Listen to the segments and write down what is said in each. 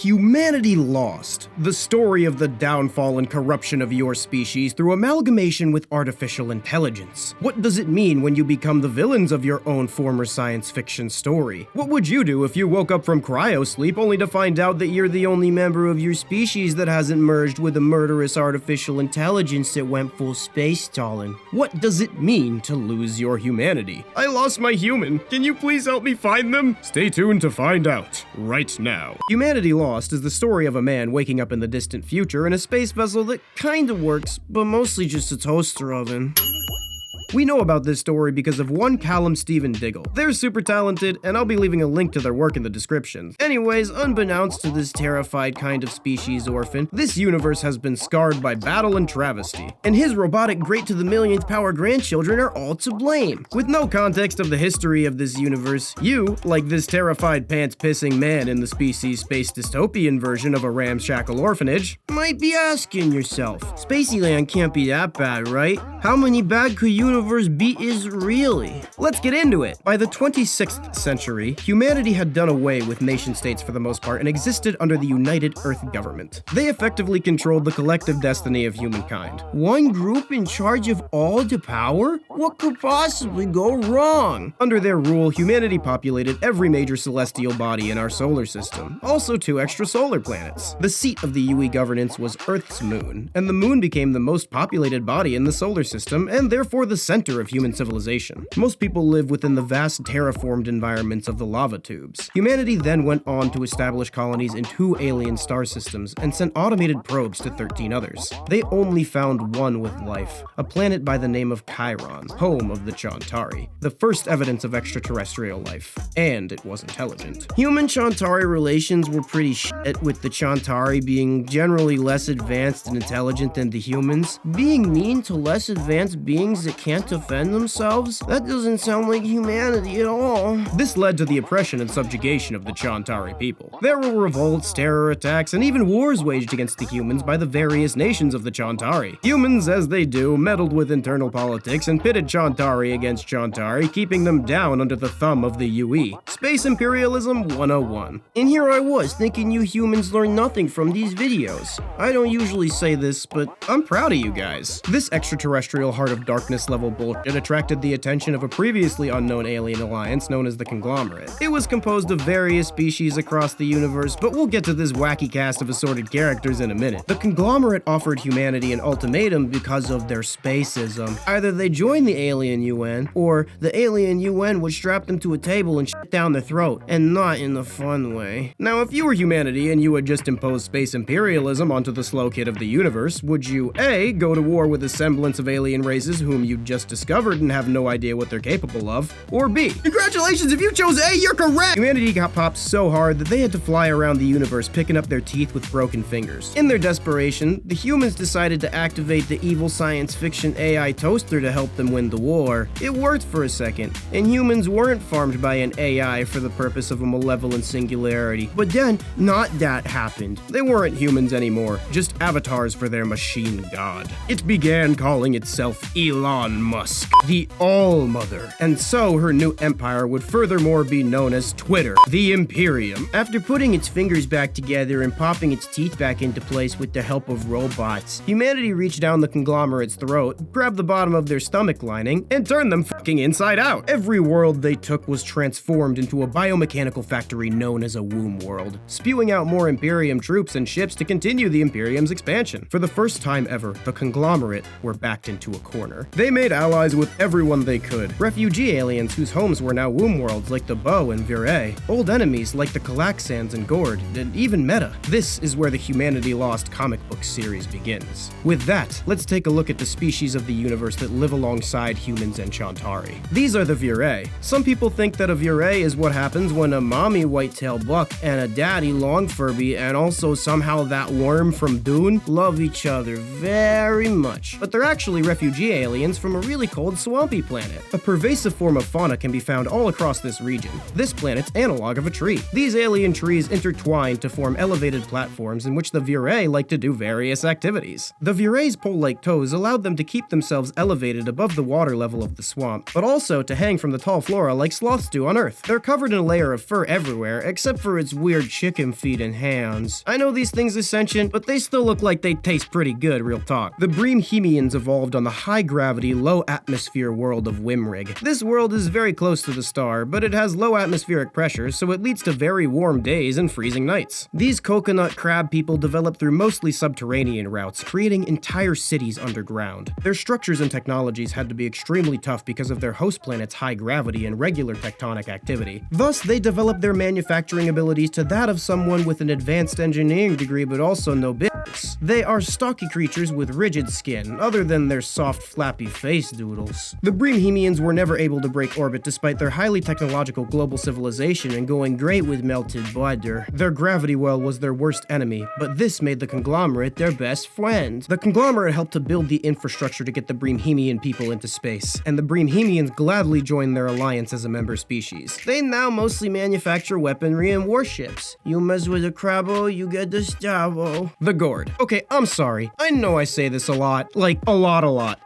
Humanity Lost, the story of the downfall and corruption of your species through amalgamation with artificial intelligence. What does it mean when you become the villains of your own former science fiction story? What would you do if you woke up from cryosleep only to find out that you're the only member of your species that hasn't merged with a murderous artificial intelligence that went full space stalling? What does it mean to lose your humanity? I lost my human. Can you please help me find them? Stay tuned to find out right now. Humanity Lost is the story of a man waking up in the distant future in a space vessel that kinda works, but mostly just a toaster oven. We know about this story because of one Callum Diggle. They're super talented, and I'll be leaving a link to their work in the description. Anyways, unbeknownst to this terrified kind of species orphan, this universe has been scarred by battle and travesty, and his robotic great to the millionth power grandchildren are all to blame. With no context of the history of this universe, you, like this terrified pants-pissing man in the species space dystopian version of a ramshackle orphanage, might be asking yourself, Spaceyland can't be that bad, right? How many bad could universe be is really? Let's get into it. By the 26th century, humanity had done away with nation-states for the most part and existed under the United Earth government. They effectively controlled the collective destiny of humankind. One group in charge of all the power? What could possibly go wrong? Under their rule, humanity populated every major celestial body in our solar system, also 2 extrasolar planets. The seat of the UE governance was Earth's moon, and the moon became the most populated body in the solar system and therefore the center of human civilization. Most people live within the vast terraformed environments of the lava tubes. Humanity then went on to establish colonies in 2 alien star systems and sent automated probes to 13 others. They only found one with life, a planet by the name of Chiron, home of the Chantari, the first evidence of extraterrestrial life, and it was intelligent. Human-Chantari relations were pretty shit, with the Chantari being generally less advanced and intelligent than the humans. Being mean to less advanced beings that can't defend themselves? That doesn't sound like humanity at all. This led to the oppression and subjugation of the Chantari people. There were revolts, terror attacks, and even wars waged against the humans by the various nations of the Chantari. Humans, as they do, meddled with internal politics and pitted Chantari against Chantari, keeping them down under the thumb of the UE. Space Imperialism 101. And here I was, thinking you humans learn nothing from these videos. I don't usually say this, but I'm proud of you guys. This extraterrestrial Heart of Darkness level bullshit attracted the attention of a previously unknown alien alliance known as the Conglomerate. It was composed of various species across the universe, but we'll get to this wacky cast of assorted characters in a minute. The Conglomerate offered humanity an ultimatum because of their spacism. Either they join the alien UN, or the alien UN would strap them to a table and shit down their throat, and not in the fun way. Now, if you were humanity and you had just imposed space imperialism onto the slow kid of the universe, would you A, go to war with a semblance of alien races whom you just discovered and have no idea what they're capable of, or B, congratulations, if you chose A, you're correct! Humanity got popped so hard that they had to fly around the universe picking up their teeth with broken fingers. In their desperation, the humans decided to activate the evil science fiction AI toaster to help them win the war. It worked for a second, and humans weren't farmed by an AI for the purpose of a malevolent singularity. But then, not that happened. They weren't humans anymore, just avatars for their machine god. It began calling itself Elon Musk, the All-Mother, and so her new empire would furthermore be known as Twitter, the Imperium. After putting its fingers back together and popping its teeth back into place with the help of robots, humanity reached down the conglomerate's throat, grabbed the bottom of their stomach lining, and turned them fucking inside out. Every world they took was transformed into a biomechanical factory known as a womb world, spewing out more Imperium troops and ships to continue the Imperium's expansion. For the first time ever, the conglomerate were backed into a corner. They made allies with everyone they could. Refugee aliens whose homes were now womb worlds like the Bow and Virae. Old enemies like the Kalaxans and Gord, and even Meta. This is where the Humanity Lost comic book series begins. With that, let's take a look at the species of the universe that live alongside humans and Chantari. These are the virae. Some people think that a virae is what happens when a mommy white-tailed buck and a daddy long furby and also somehow that worm from Dune love each other very much. But they're actually refugee aliens from a really cold, swampy planet. A pervasive form of fauna can be found all across this region. This planet's analog of a tree. These alien trees intertwine to form elevated platforms in which the virae like to do various activities. The virae's pole-like toes allowed them to keep themselves elevated above the water level of the swamp, but also to hang from the tall flora like sloths do on Earth. They're covered in a layer of fur everywhere, except for its weird chicken feet and hands. I know these things are sentient, but they still look like they taste pretty good, real talk. The Breemhemians evolved on the high-gravity, low-atmosphere world of Wimrig. This world is very close to the star, but it has low atmospheric pressure, so it leads to very warm days and freezing nights. These coconut crab people developed through mostly subterranean routes, creating entire cities underground. Their structures and technologies had to be extremely tough because of their host planet's high gravity and regular tectonic activity. Thus, they developed their manufacturing abilities to that of someone with an advanced engineering degree but also no business. They are stocky creatures with rigid skin, other than their soft, flappy face doodles. The Breemhemians were never able to break orbit despite their highly technological global civilization and going great with melted butter. Their gravity well was their worst enemy, but this made the conglomerate their best friend. The conglomerate helped to build the infrastructure to get the Breemhemian people into space, and the Breemhemians gladly joined their alliance as a member species. They now mostly manufacture weaponry and warships. You mess with a crabbo, you get the stabo. The Gord. Okay, I'm sorry. I know I say this a lot. Like, a lot.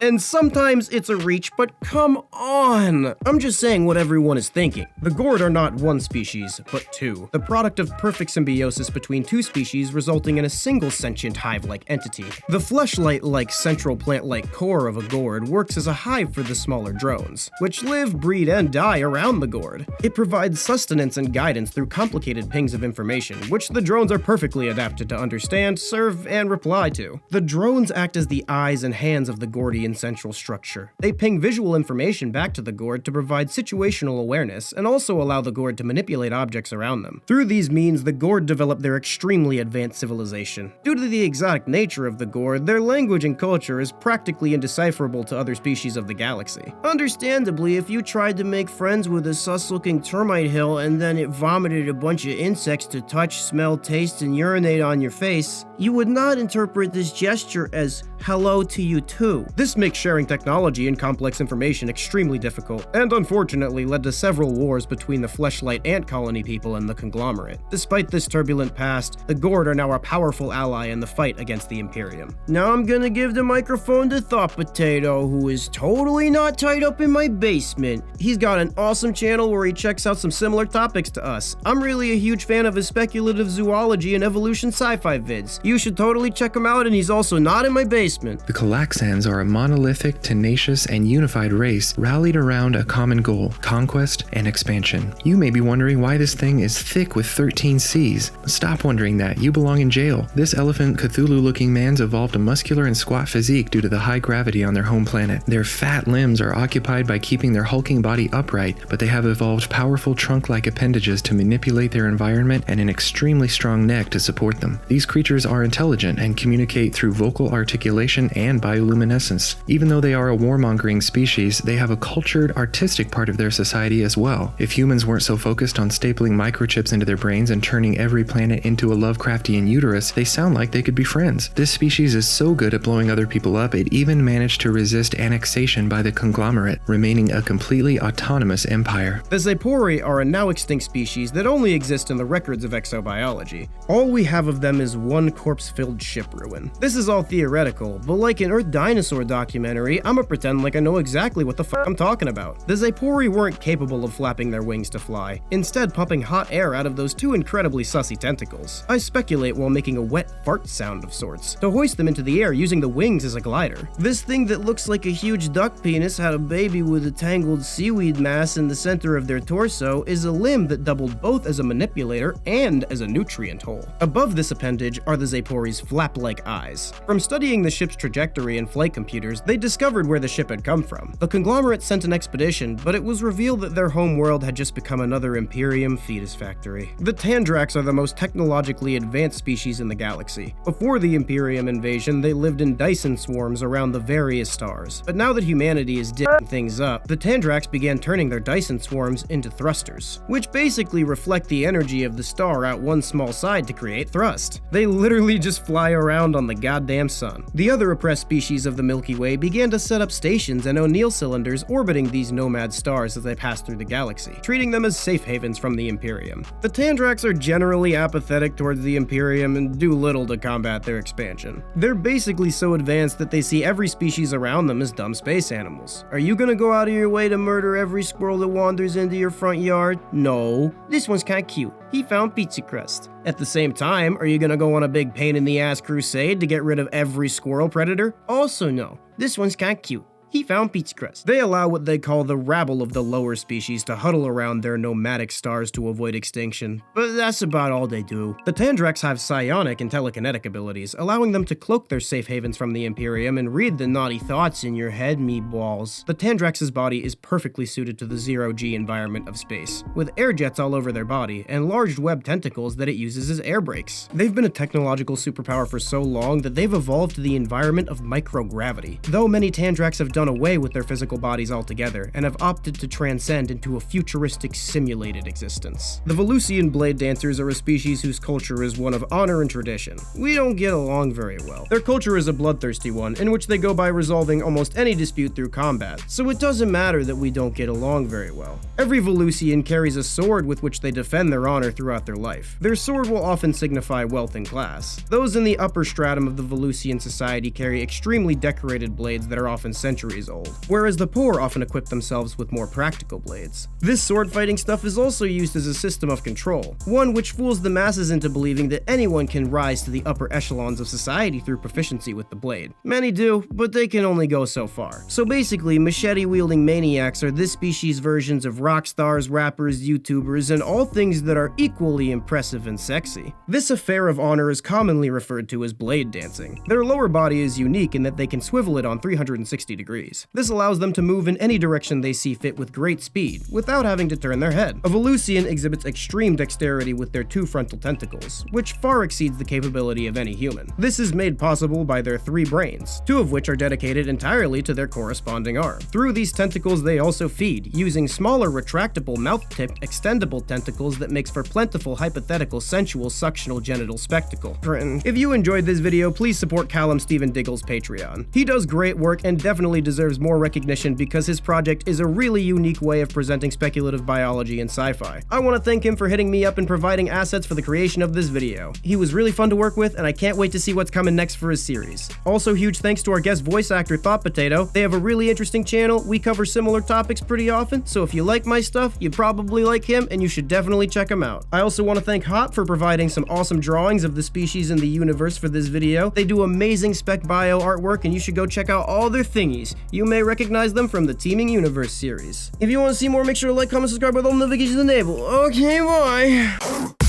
And sometimes it's a reach, but come on! I'm just saying what everyone is thinking. The Gord are not one species, but two. The product of perfect symbiosis between two species resulting in a single sentient hive-like entity. The fleshlight-like central plant-like core of a Gord works as a hive for the smaller drones, which live, breed, and die around the Gord. It provides sustenance and guidance through complicated pings of information, which the drones are perfectly adapted to understand, serve, and reply to. The drones act as the eyes and hands of the Gordian central structure. They ping visual information back to the Gord to provide situational awareness, and also allow the Gord to manipulate objects around them. Through these means, the Gord developed their extremely advanced civilization. Due to the exotic nature of the Gord, their language and culture is practically indecipherable to other species of the galaxy. Understandably, if you tried to make friends with a sus-looking termite hill and then it vomited a bunch of insects to touch, smell, taste, and urinate on your face, you would not interpret this gesture as hello to you too. This makes sharing technology and complex information extremely difficult, and unfortunately led to several wars between the fleshlight ant colony people and the conglomerate. Despite this turbulent past, the Gord are now a powerful ally in the fight against the Imperium. Now I'm gonna give the microphone to Thought Potato, who is totally not tied up in my basement. He's got an awesome channel where he checks out some similar topics to us. I'm really a huge fan of his speculative zoology and evolution sci-fi vids. You should totally check him out, and he's also not in my basement. The Kalaxans are a monolithic, tenacious, and unified race rallied around a common goal: conquest and expansion. You may be wondering why this thing is thick with 13 C's. Stop wondering that. You belong in jail. This elephant Cthulhu-looking man's evolved a muscular and squat physique due to the high gravity on their home planet. Their fat limbs are occupied by keeping their hulking body upright, but they have evolved powerful trunk-like appendages to manipulate their environment and an extremely strong neck to support them. These creatures are intelligent and communicate through vocal articulation and bioluminescence. Even though they are a warmongering species, they have a cultured, artistic part of their society as well. If humans weren't so focused on stapling microchips into their brains and turning every planet into a Lovecraftian uterus, they sound like they could be friends. This species is so good at blowing other people up, it even managed to resist annexation by the conglomerate, remaining a completely autonomous empire. The zaipori are a now extinct species that only exist in the records of exobiology. All we have of them is one corpse-filled ship ruin. This is all theoretical, but like an Earth dinosaur documentary, I'ma pretend like I know exactly what the fuck I'm talking about. The zaipori weren't capable of flapping their wings to fly, instead pumping hot air out of those two incredibly sussy tentacles. I speculate while making a wet fart sound of sorts, to hoist them into the air using the wings as a glider. This thing that looks like a huge duck penis had a baby with a tangled seaweed mass in the center of their torso is a limb that doubled both as a manipulator and as a nutrient hole. Above this appendage are the zaipori's flap-like eyes. From studying the ship's trajectory in flight computers, they discovered where the ship had come from. The conglomerate sent an expedition, but it was revealed that their home world had just become another Imperium fetus factory. The tandrax are the most technologically advanced species in the galaxy. Before the Imperium invasion, they lived in Dyson swarms around the various stars. But now that humanity is dipping things up, the tandrax began turning their Dyson swarms into thrusters, which basically reflect the energy of the star out one small side to create thrust. They literally just fly around on the goddamn sun. The The other oppressed species of the Milky Way began to set up stations and O'Neill cylinders orbiting these nomad stars as they passed through the galaxy, treating them as safe havens from the Imperium. The tandrax are generally apathetic towards the Imperium and do little to combat their expansion. They're basically so advanced that they see every species around them as dumb space animals. Are you gonna go out of your way to murder every squirrel that wanders into your front yard? No. This one's kinda cute. He found pizza crust. At the same time, are you gonna go on a big pain-in-the-ass crusade to get rid of every squirrel predator? Also no. This one's kinda cute. He found pizza crust. They allow what they call the rabble of the lower species to huddle around their nomadic stars to avoid extinction, but that's about all they do. The tandrax have psionic and telekinetic abilities, allowing them to cloak their safe havens from the Imperium and read the naughty thoughts in your head, meatballs. The tandrax's body is perfectly suited to the zero-G environment of space, with air jets all over their body and large web tentacles that it uses as air brakes. They've been a technological superpower for so long that they've evolved to the environment of microgravity. Though many tandrax have done away with their physical bodies altogether and have opted to transcend into a futuristic simulated existence. The Volusian blade dancers are a species whose culture is one of honor and tradition. We don't get along very well. Their culture is a bloodthirsty one, in which they go by resolving almost any dispute through combat, so it doesn't matter that we don't get along very well. Every Volusian carries a sword with which they defend their honor throughout their life. Their sword will often signify wealth and class. Those in the upper stratum of the Volusian society carry extremely decorated blades that are often centuries old, whereas the poor often equip themselves with more practical blades. This sword fighting stuff is also used as a system of control, one which fools the masses into believing that anyone can rise to the upper echelons of society through proficiency with the blade. Many do, but they can only go so far. So basically, machete-wielding maniacs are this species' versions of rock stars, rappers, YouTubers, and all things that are equally impressive and sexy. This affair of honor is commonly referred to as blade dancing. Their lower body is unique in that they can swivel it on 360 degrees. This allows them to move in any direction they see fit with great speed, without having to turn their head. A Volusian exhibits extreme dexterity with their 2 frontal tentacles, which far exceeds the capability of any human. This is made possible by their 3 brains, 2 of which are dedicated entirely to their corresponding arm. Through these tentacles they also feed, using smaller retractable mouth-tipped extendable tentacles that makes for plentiful hypothetical sensual suctional genital spectacle. If you enjoyed this video, please support Callum Stephen Diggle's Patreon. He does great work and definitely deserves more recognition because his project is a really unique way of presenting speculative biology and sci-fi. I want to thank him for hitting me up and providing assets for the creation of this video. He was really fun to work with, and I can't wait to see what's coming next for his series. Also, huge thanks to our guest voice actor Thought Potato. They have a really interesting channel. We cover similar topics pretty often, so if you like my stuff, you probably like him, and you should definitely check him out. I also want to thank Hop for providing some awesome drawings of the species in the universe for this video. They do amazing spec bio artwork, and you should go check out all their thingies. You may recognize them from the Teeming Universe series. If you want to see more, make sure to like, comment, subscribe with all notifications enabled. Okay, bye!